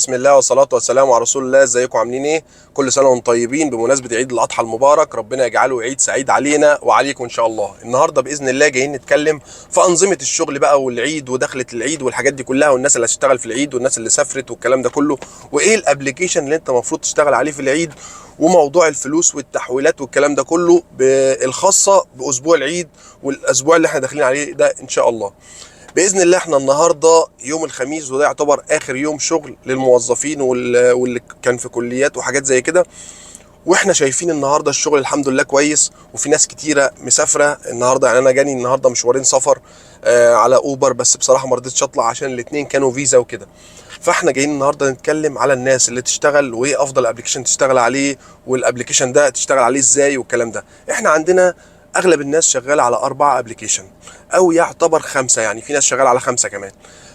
بسم الله والصلاة والسلام على رسول الله. ازيكم عاملين ايه؟ كل سنة وانتم طيبين بمناسبة عيد الأضحى المبارك. ربنا يجعله عيد سعيد علينا وعليكم إن شاء الله. النهاردة بإذن الله جايين نتكلم في أنظمة الشغل بقى والعيد ودخلة العيد والحاجات دي كلها، والناس اللي هتشتغل في العيد والناس اللي سافرت والكلام ده كله، وإيه الأبليكيشن اللي أنت المفروض تشتغل عليه في العيد، وموضوع الفلوس والتحويلات والكلام ده كله الخاصة بأسبوع العيد والأسبوع اللي احنا داخلين عليه ده إن شاء الله. باذن الله احنا النهارده يوم الخميس، وده يعتبر اخر يوم شغل للموظفين واللي كان في كليات وحاجات زي كده. واحنا شايفين النهارده الشغل الحمد لله كويس، وفي ناس كتيره مسافره النهارده. يعني انا جاني النهارده مشوارين سفر على اوبر، بس بصراحه ما رضيتش اطلع عشان الاتنين كانوا فيزا وكده. فاحنا جايين النهارده نتكلم على الناس اللي تشتغل، وايه افضل ابلكيشن تشتغل عليه، والابلكيشن ده تشتغل عليه ازاي والكلام ده. احنا عندنا اغلب الناس شغاله على 4 ابلكيشن او يعتبر 5، يعني في ناس شغاله على 5 كمان.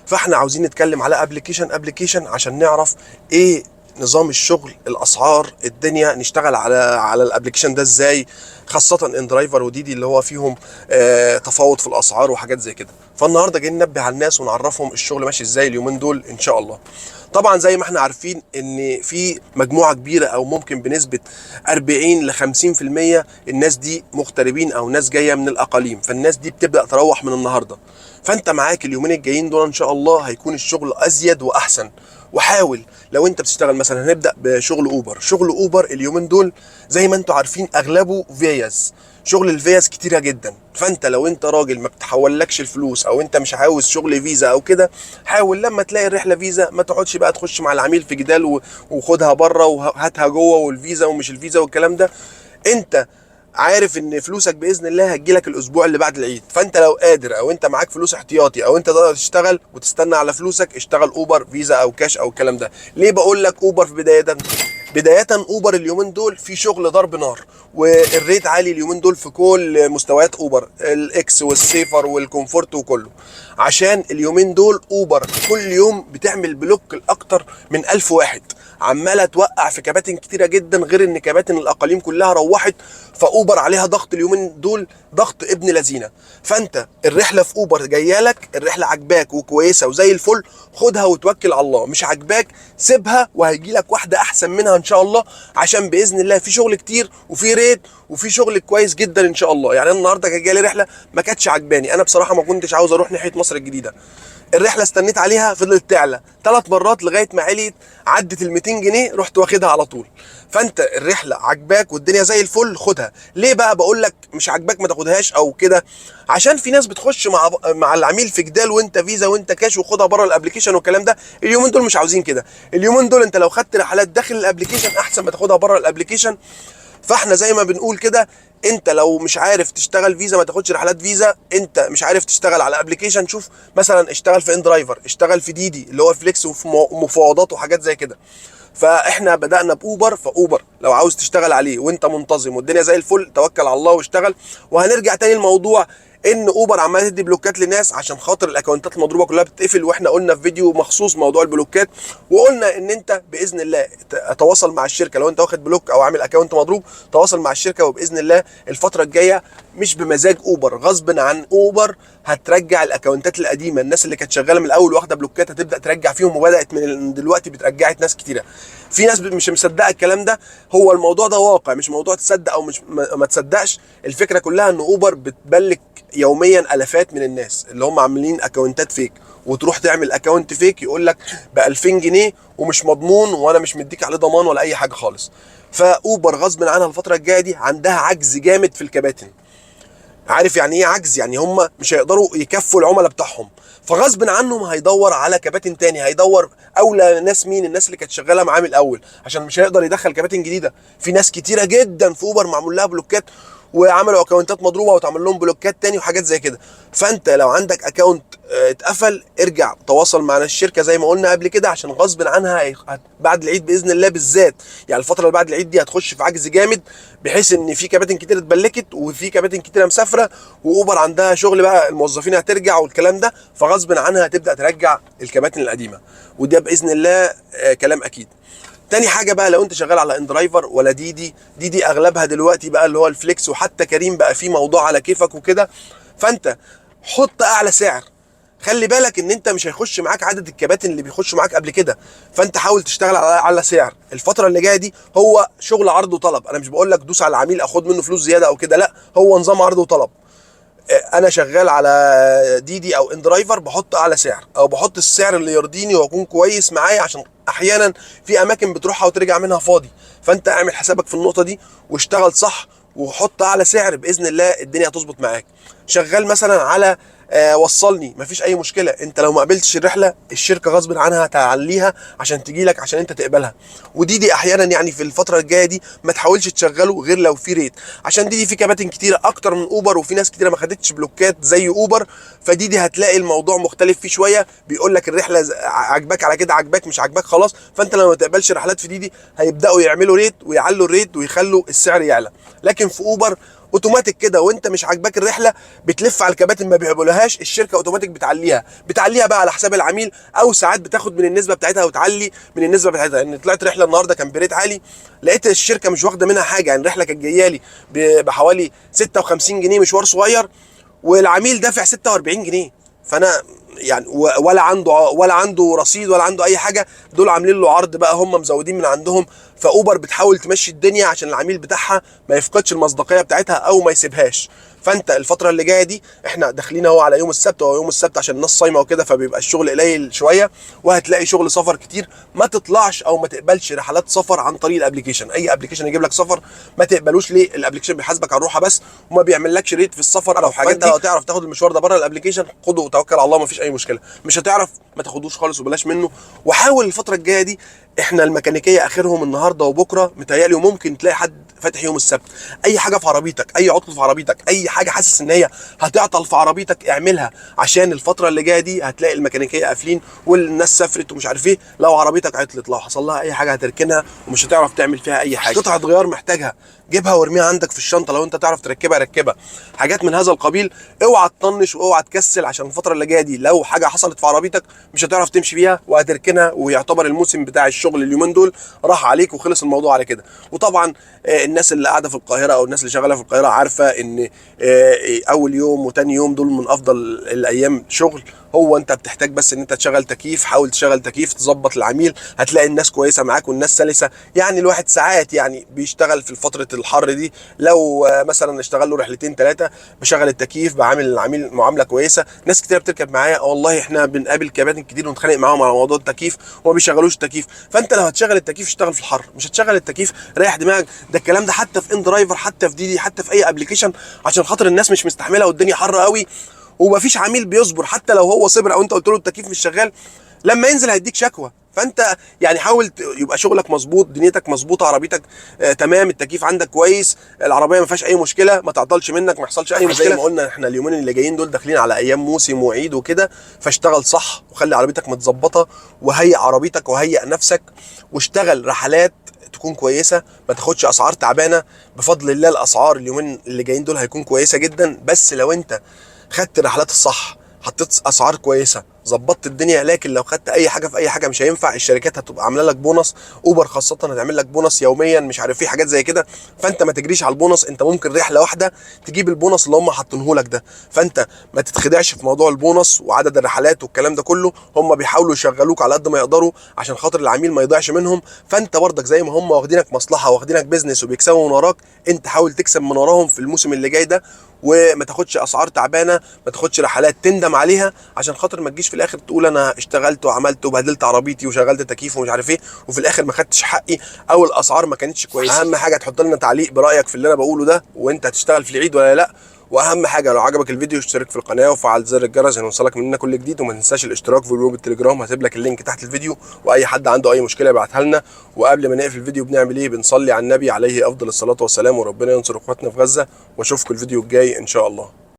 فاحنا عاوزين نتكلم على ابلكيشن عشان نعرف ايه نظام الشغل، الاسعار، الدنيا، نشتغل على الابلكيشن ده ازاي، خاصه ان درايفر وديدي اللي هو فيهم تفاوض في الاسعار وحاجات زي كده. فالنهارده جايين ننبه على الناس ونعرفهم الشغل ماشي ازاي اليومين دول ان شاء الله. طبعا زي ما احنا عارفين ان في مجموعه كبيره او ممكن بنسبه 40 ل 50% الناس دي مغتربين او ناس جايه من الاقاليم، فالناس دي بتبدا تروح من النهارده. فانت معاك اليومين الجايين دول ان شاء الله هيكون الشغل ازيد واحسن. وحاول لو انت بتشتغل مثلا، هنبدا بشغل اوبر. شغل اوبر اليومين دول زي ما انتم عارفين اغلبه فيز. شغل الفيز كتيره جدا، فانت لو انت راجل ما بتحولكش الفلوس او انت مش عاوز شغل فيزا او كده، حاول لما تلاقي الرحله فيزا ما تقعدش بقى تخش مع العميل في جدال وخدها بره وهاتها جوه والفيزا ومش الفيزا والكلام ده. انت عارف ان فلوسك باذن الله هتجيلك الاسبوع اللي بعد العيد، فانت لو قادر او انت معاك فلوس احتياطي او انت تقدر تشتغل وتستنى على فلوسك، اشتغل اوبر فيزا او كاش او الكلام ده. ليه بقول لك اوبر في بداية اوبر اليومين دول في شغل ضرب نار، والريت عالي اليومين دول في كل مستويات اوبر، الاكس والسيفر والكومفورت وكله. عشان اليومين دول اوبر كل يوم بتعمل بلوك لاكتر من 1000 واحد، عماله توقع في كباتن كتيره جدا، غير ان كباتن الاقاليم كلها روحت. فاوبر عليها ضغط اليومين دول، ضغط ابن لذينه. فانت الرحله في اوبر جايه لك، الرحله عجباك وكويسه وزي الفل، خدها وتوكل على الله. مش عجباك سيبها وهيجي لك واحده احسن منها ان شاء الله، عشان باذن الله في شغل كتير وفي ريت وفي شغل كويس جدا ان شاء الله. يعني انا النهارده جاي لي رحله ما كانتش عجباني، انا بصراحه ما كنتش عاوز اروح ناحيه مصر الجديده. الرحله استنيت عليها، فضلت تعلى 3 مرات لغايه ما عليت عدت ال 200 جنيه، رحت واخدها على طول. فانت الرحله عجباك والدنيا زي الفل، خدها. ليه بقى بقول لك مش عجباك ما تاخدهاش او كده؟ عشان في ناس بتخش مع العميل في جدال، وانت فيزا وانت كاش وخدها بره الابلكيشن والكلام ده. اليومين دول مش عاوزين كده. اليومين دول انت لو خدت رحلات داخل الابلكيشن احسن ما تاخدها بره الابلكيشن. فاحنا زي ما بنقول كده، انت لو مش عارف تشتغل فيزا ما تاخدش رحلات فيزا. انت مش عارف تشتغل على ابلكيشن، شوف مثلا اشتغل في ان درايفر، اشتغل في ديدي اللي هو فليكس وفي مفاوضات وحاجات زي كده. فاحنا بدأنا باوبر، فاوبر لو عاوز تشتغل عليه وانت منتظم والدنيا زي الفل، توكل على الله واشتغل. وهنرجع تاني الموضوع ان اوبر عماله تدي بلوكات للناس عشان خاطر الاكونتات المضروبه كلها بتتقفل. واحنا قلنا في فيديو مخصوص موضوع البلوكات، وقلنا ان انت باذن الله تواصل مع الشركه. لو انت واخد بلوك او عامل اكونت مضروب، تواصل مع الشركه، وباذن الله الفتره الجايه مش بمزاج اوبر، غصب عن اوبر هترجع الاكونتات القديمه. الناس اللي كانت شغاله من الاول واخده بلوكات هتبدا ترجع فيهم، وبدات من دلوقتي بترجعت ناس كتيره. في ناس مش مصدقه الكلام ده، هو الموضوع ده واقع، مش موضوع تصدق او مش ما تصدقش. الفكره كلها ان اوبر بتبلك يوميا الافات من الناس اللي هم عاملين اكونتات فيك، وتروح تعمل اكونت فيك يقول لك ب 2000 جنيه ومش مضمون، وانا مش مديك عليه ضمان ولا اي حاجه خالص. فاوبر غصب عنها الفتره الجايه دي عندها عجز جامد في الكباتن. عارف يعني ايه عجز؟ يعني هم مش هيقدروا يكفوا العملاء بتاعهم، فغصب عنهم هيدور على كباتن تاني. هيدور اولى ناس مين؟ الناس اللي كانت شغاله معاه من الاول، عشان مش هيقدر يدخل كباتن جديده. في ناس كتيره جدا في اوبر معمول لها بلوكات، وعملوا اكونتات مضروبه وتعمل لهم بلوكات تاني وحاجات زي كده. فانت لو عندك اكونت اتقفل، ارجع تواصل مع الشركه زي ما قلنا قبل كده، عشان غصب عنها بعد العيد باذن الله بالذات، يعني الفتره اللي بعد العيد دي هتخش في عجز جامد، بحيث ان في كباتن كتير اتبلكت وفي كباتن كتير مسافره، واوبر عندها شغل بقى، الموظفين هترجع والكلام ده، فغصب عنها هتبدا ترجع الكباتن القديمه. وده باذن الله كلام اكيد. تاني حاجه بقى، لو انت شغال على ان درايفر ولا دي اغلبها دلوقتي بقى اللي هو الفليكس، وحتى كريم بقى في موضوع على كيفك وكده. فانت حط اعلى سعر، خلي بالك ان انت مش هيخش معاك عدد الكباتن اللي بيخشوا معاك قبل كده، فانت حاول تشتغل على سعر. الفتره اللي جايه دي هو شغل عرض وطلب، انا مش بقول لك دوس على العميل اخد منه فلوس زياده او كده، لا، هو نظام عرض وطلب. انا شغال على ديدي او اندرايفر، بحط اعلى سعر او بحط السعر اللي يرضيني واكون كويس معايا، عشان احيانا في اماكن بتروحها وترجع منها فاضي. فانت اعمل حسابك في النقطه دي واشتغل صح وحط اعلى سعر، باذن الله الدنيا هتظبط معاك. شغال مثلا على وصلني، مفيش اي مشكله، انت لو ما قبلتش الرحله الشركه غصب عنها هتعليها عشان تجي لك عشان انت تقبلها. ودي احيانا يعني في الفتره الجايه دي ما تحاولش تشغله غير لو في ريت، عشان دي في كباتن كتيره اكتر من اوبر، وفي ناس كتيره ما خدتش بلوكات زي اوبر. فدي هتلاقي الموضوع مختلف فيه شويه، بيقول لك الرحله عجباك على كده، عجباك مش عجباك خلاص. فانت لما ما تقبلش رحلات في دي هيبداوا يعملوا ريت ويعلوا الريت ويخلوا السعر يعلى. لكن في اوبر اوتوماتيك كده، وانت مش عاجباك الرحله بتلف على الكباتن ما بيقبلوهاش، الشركه اوتوماتيك بتعليها بقى على حساب العميل، او ساعات بتاخد من النسبه بتاعتها وتعلي من النسبه بتاعتها. ان طلعت رحله النهارده كان بريت عالي، لقيت الشركه مش واخده منها حاجه، يعني الرحله كانت جايه لي بحوالي 56 جنيه مشوار صغير، والعميل دافع 46 جنيه. فانا يعني ولا عنده رصيد ولا عنده اي حاجه، دول عاملين له عرض بقى، هم مزودين من عندهم. فاوبر بتحاول تمشي الدنيا عشان العميل بتاعها ما يفقدش المصداقيه بتاعتها او ما يسيبهاش. فانت الفتره اللي جايه دي احنا داخلين اهو على يوم السبت، وهو يوم السبت عشان الناس صايمه وكده فبيبقى الشغل قليل شويه، وهتلاقي شغل سفر كتير. ما تطلعش او ما تقبلش رحلات سفر عن طريق الابلكيشن. اي ابلكيشن يجيب لك سفر ما تقبلوش. ليه؟ الابلكيشن بيحاسبك على الروحه بس، وما بيعملكش ريت في السفر او حاجات دي. لو تعرف تاخد المشوار ده بره الابلكيشن خده وتوكل على الله، ما فيش اي مشكله. مش هتعرف ما تاخدوش خالص وبلاش منه. وحاول الفتره الجايه دي، احنا الميكانيكيه اخرهم النهارده وبكره متهيألي، وممكن تلاقي حد فاتح يوم السبت. اي حاجه في عربيتك، اي عطل في عربيتك، اي حاجه حاسس ان هي هتعطل في عربيتك اعملها، عشان الفتره اللي جايه دي هتلاقي الميكانيكيه قافلين والناس سافرت ومش عارف ايه. لو عربيتك عطلت، لو حصل لها اي حاجه هتركنها ومش هتعرف تعمل فيها اي حاجه. قطعه غيار محتاجها، جيبها وارميها عندك في الشنطه، لو انت تعرف تركبها ركبها. حاجات من هذا القبيل. اوعى تطنش واوعى تكسل، عشان الفتره اللي جايه دي لو حاجه حصلت في عربيتك مش هتعرف تمشي بيها وهتركنها، ويعتبر الموسم بتاع الشغل اليومين دول راح عليك وخلص الموضوع على كده. وطبعا الناس اللي قاعده في القاهره او الناس اللي شغاله في القاهره عارفه ان اول يوم وتاني يوم دول من افضل الايام شغل. هو انت بتحتاج بس ان انت تشغل تكييف، حاول تشغل تكييف، تظبط العميل، هتلاقي الناس كويسه معاك والناس سلسه. يعني الواحد ساعات يعني بيشتغل في فتره الحر دي، لو مثلا اشتغل له رحلتين ثلاثه بشغل التكييف، بعامل العميل معامله كويسه. ناس كتير بتركب معايا والله، احنا بنقابل كباتن كتير ونتخانق معاهم على موضوع التكييف وما بيشغلوش التكييف. فانت لو هتشغل التكييف اشتغل في الحر، مش هتشغل التكييف ريح دماغك. ده الكلام ده حتى في اندرايفر، حتى في ديدي، حتى في اي ابلكيشن، عشان خاطر الناس مش مستحمله والدنيا حر قوي، ومفيش عميل بيصبر. حتى لو هو صبر او انت قلت له التكييف مش شغال، لما ينزل هيديك شكوى. فانت يعني حاول يبقى شغلك مظبوط، دنيتك مظبوطه، عربيتك تمام، التكييف عندك كويس، العربيه ما فيهاش اي مشكله، ما تعطلش منك، ما يحصلش اي مشكله. زي ما قلنا احنا اليومين اللي جايين دول داخلين على ايام موسم وعيد وكده، فاشتغل صح وخلي عربيتك متظبطه، وهيئ عربيتك وهيئ نفسك، واشتغل رحلات تكون كويسه، ما تاخدش اسعار تعبانه. بفضل الله الاسعار اليومين اللي جايين دول هيكون كويسه جدا، بس لو انت خدت الرحلات الصح، حطيت اسعار كويسه، ظبطت الدنيا. لكن لو خدت اي حاجه في اي حاجه مش هينفع. الشركات هتبقى عامله لك بونص، اوبر خاصه هتعمل لك بونص يوميا، مش عارف ايه حاجات زي كده. فانت ما تجريش على البونص، انت ممكن رحله واحده تجيب البونص اللي هم حاطينه لك ده. فانت ما تتخدعش في موضوع البونص وعدد الرحلات والكلام ده كله، هم بيحاولوا يشغلوك على قد ما يقدروا عشان خاطر العميل ما يضيعش منهم. فانت برضك زي ما هم واخدينك مصلحه واخدينك بيزنس وبيكسبوا من وراك، انت حاول تكسب من وراهم في الموسم اللي جاي ده، وما تاخدش اسعار تعبانه، ما تاخدش رحلات تندم عليها، عشان خاطر ما تجيش في الاخر تقول انا اشتغلت وعملت وبهدلت عربيتي وشغلت تكييف ومش عارف ايه، وفي الاخر ما خدتش حقي او الاسعار ما كانتش كويسه. اهم حاجه تحط لنا تعليق برايك في اللي انا بقوله ده، وانت هتشتغل في العيد ولا لا. واهم حاجه لو عجبك الفيديو اشترك في القناه وفعل زر الجرس عشان يوصلك مننا كل جديد، وما تنساش الاشتراك في جروب التليجرام، هسيب لك اللينك تحت الفيديو، واي حد عنده اي مشكله يبعتها لنا. وقبل ما نقفل الفيديو بنعمل ايه؟ بنصلي على النبي عليه افضل الصلاه والسلام، وربنا ينصر اخواتنا في غزه. واشوفكم الفيديو الجاي ان شاء الله.